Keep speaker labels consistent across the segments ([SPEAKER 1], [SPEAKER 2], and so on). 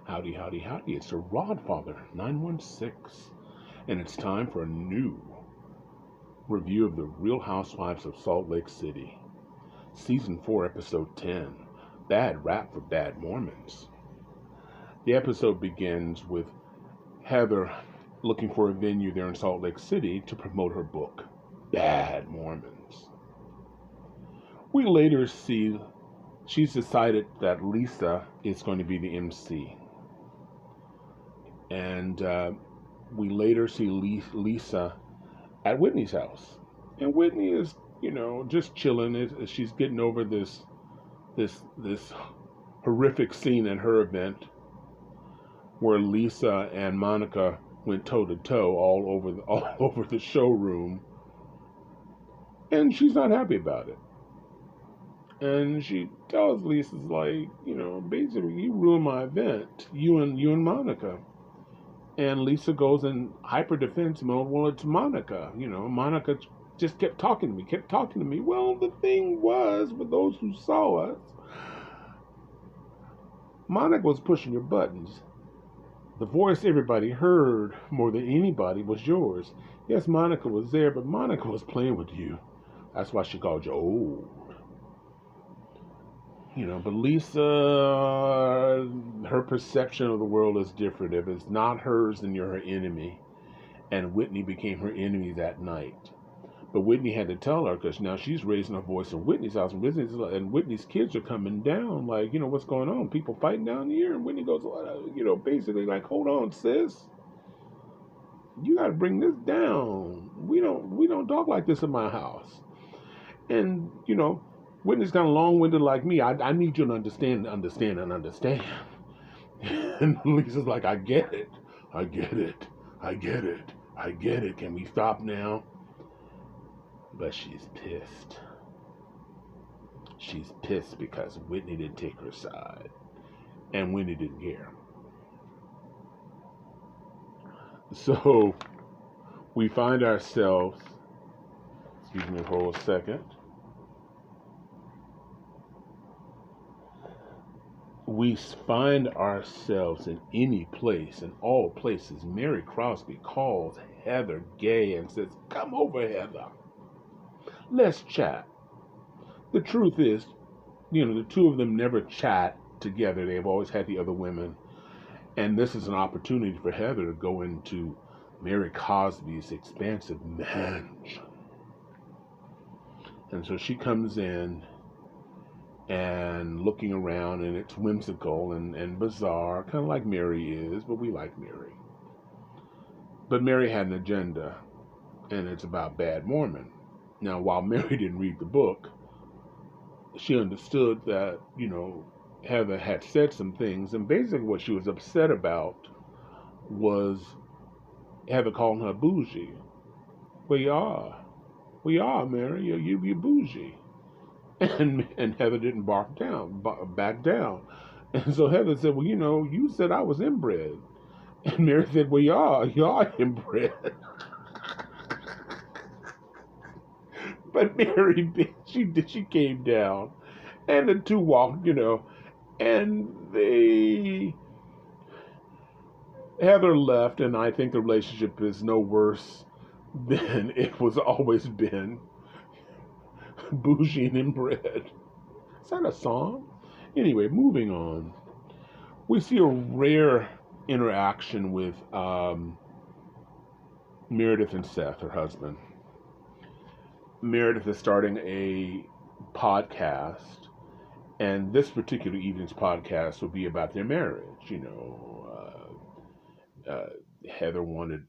[SPEAKER 1] Howdy, howdy, howdy. It's the Rodfather 916, and it's time for a new review of the Real Housewives of Salt Lake City, Season 4, Episode 10, Bad Rap for Bad Mormons. The episode begins with Heather looking for a venue there in Salt Lake City to promote her book, Bad Mormons. We later see she's decided that Lisa is going to be the MC. And we later see Lisa at Whitney's house, and Whitney is, just chilling as she's getting over this horrific scene at her event where Lisa and Monica went toe to toe all over the showroom, and she's not happy about it. And she tells Lisa's like, basically, you ruined my event, you and Monica. And Lisa goes in hyper defense mode. Well, it's Monica. Monica just kept talking to me. Well, the thing was, for those who saw us, Monica was pushing your buttons. The voice everybody heard more than anybody was yours. Yes, Monica was there, but Monica was playing with you. That's why she called you old. But Lisa, her perception of the world is different. If it's not hers, then you're her enemy. And Whitney became her enemy that night. But Whitney had to tell her, because now she's raising her voice in Whitney's house, and Whitney's kids are coming down, like, what's going on? People fighting down here. And Whitney goes, basically like, hold on, sis. You got to bring this down. We don't talk like this in my house. And, Whitney's kind of long-winded like me. I need you to understand. And Lisa's like, I get it. Can we stop now? But she's pissed. She's pissed because Whitney didn't take her side. And Whitney didn't care. So we find ourselves, excuse me for a second. We find ourselves in any place, in all places. Mary Crosby calls Heather gay and says, come over, Heather. Let's chat. The truth is, the two of them never chat together. They've always had the other women. And this is an opportunity for Heather to go into Mary Crosby's expansive mansion. And so she comes in and looking around, and it's whimsical and bizarre, kind of like Mary is, but we like Mary. But Mary had an agenda, and it's about Bad Mormon. Now, while Mary didn't read the book, she understood that, Heather had said some things, and basically what she was upset about was Heather calling her bougie. Well, you are, Mary, you're bougie. And Heather didn't back down. And so Heather said, well, you said I was inbred. And Mary said, well, you are inbred. But Mary, she came down, and the two walked, and Heather left, and I think the relationship is no worse than it was always been. Bougie and inbred. Is that a song? Anyway, moving on. We see a rare interaction with Meredith and Seth, her husband. Meredith is starting a podcast, and this particular evening's podcast will be about their marriage. Heather wanted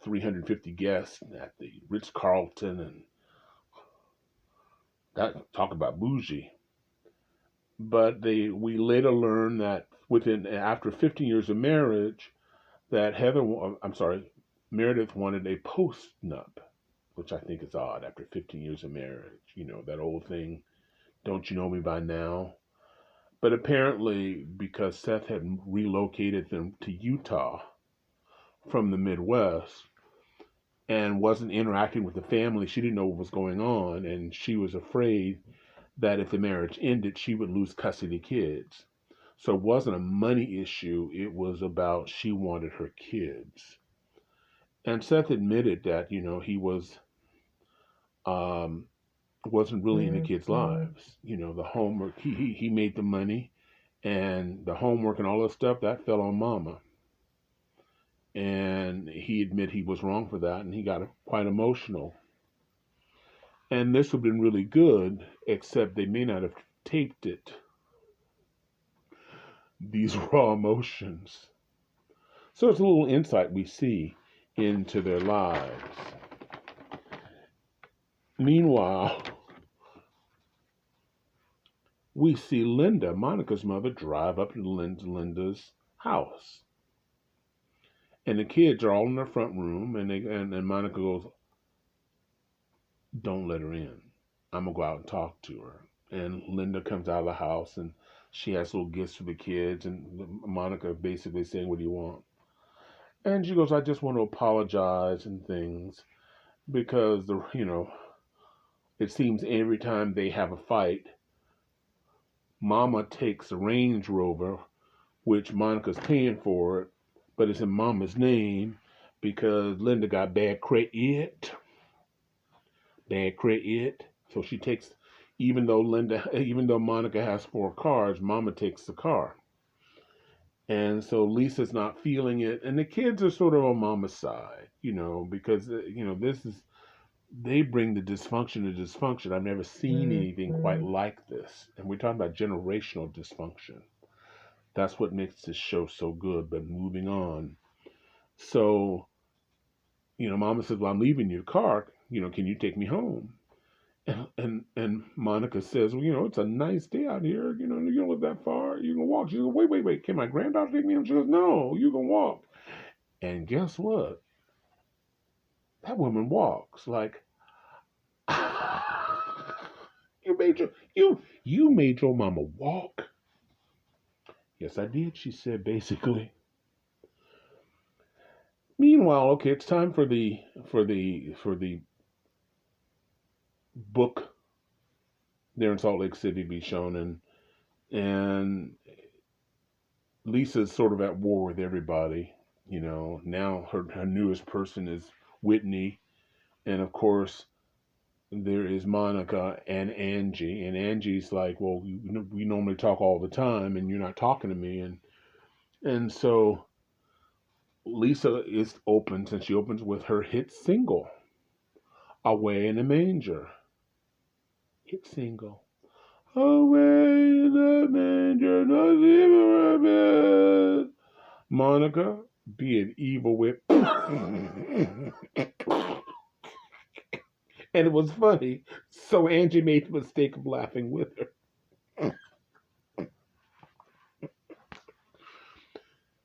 [SPEAKER 1] 350 guests at the Ritz-Carlton, and that talk about bougie. But we later learn that after 15 years of marriage, that Meredith wanted a post-nup, which I think is odd after 15 years of marriage. That old thing, don't you know me by now? But apparently, because Seth had relocated them to Utah from the Midwest and wasn't interacting with the family, she didn't know what was going on, and she was afraid that if the marriage ended, she would lose custody of the kids. So it wasn't a money issue. It was about she wanted her kids. And Seth admitted that, he um, wasn't really in the kids' lives. The homework, he made the money, and the homework and all that stuff, that fell on mama. And he admitted he was wrong for that, and he got quite emotional. And this would have been really good, except they may not have taped it, these raw emotions. So it's a little insight we see into their lives. Meanwhile, we see Linda, Monica's mother, drive up to Linda's house. And the kids are all in the front room, and Monica goes, "Don't let her in. I'm going to go out and talk to her." And Linda comes out of the house, and she has little gifts for the kids, and Monica basically saying, "What do you want?" And she goes, "I just want to apologize and things, because it seems every time they have a fight, Mama takes the Range Rover, which Monica's paying for it, but it's in Mama's name because Linda got bad credit. So she takes, even though Monica has 4 cars, Mama takes the car." And so Lisa's not feeling it, and the kids are sort of on Mama's side, because they bring the dysfunction to dysfunction. I've never seen anything quite like this, and we're talking about generational dysfunction. That's what makes this show so good. But moving on, so Mama says, "Well, I'm leaving your car. Can you take me home?" And Monica says, "Well, it's a nice day out here. You don't live that far. You can walk." She goes, "Wait. Can my granddaughter take me home?" She goes, "No, you can walk." And guess what? That woman walks like, you made your mama walk. Yes, I did, she said, basically. Meanwhile, okay, it's time for the book there in Salt Lake City to be shown, and Lisa's sort of at war with everybody. Now her newest person is Whitney, and of course there is Monica and Angie, and Angie's like, "Well, we normally talk all the time, and you're not talking to me," and so Lisa is opens, and she opens with her hit single, "Away in a Manger." Hit single. Away in the manger, not even a bit. Monica, be an evil whip. And it was funny, so Angie made the mistake of laughing with her.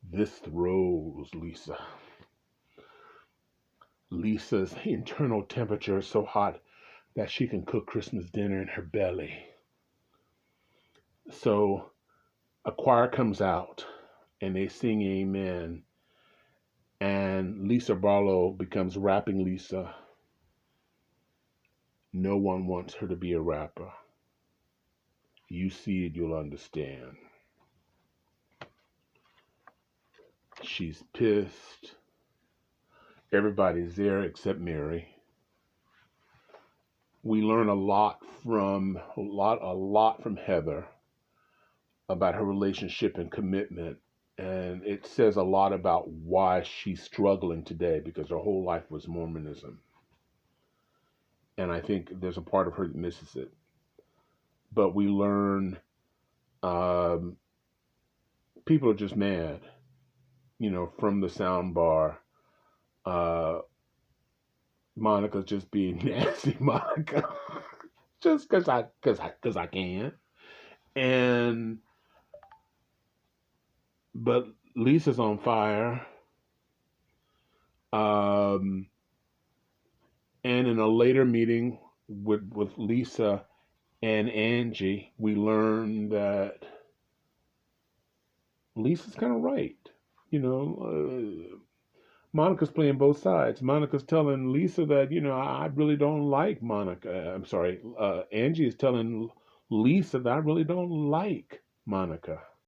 [SPEAKER 1] This throws Lisa. Lisa's internal temperature is so hot that she can cook Christmas dinner in her belly. So a choir comes out and they sing Amen. And Lisa Barlow becomes rapping Lisa. No one wants her to be a rapper. You see it, you'll understand. She's pissed. Everybody's there except Mary. We learn a lot from Heather about her relationship and commitment, and it says a lot about why she's struggling today, because her whole life was Mormonism, and I think there's a part of her that misses it. But we learn people are just mad, from the sound bar. Monica's just being nasty, Monica, just because I can, and but Lisa's on fire. And in a later meeting with Lisa and Angie, we learn that Lisa's kind of right. Monica's playing both sides. Monica's telling Lisa that, I really don't like Monica. I'm sorry. Angie is telling Lisa that I really don't like Monica.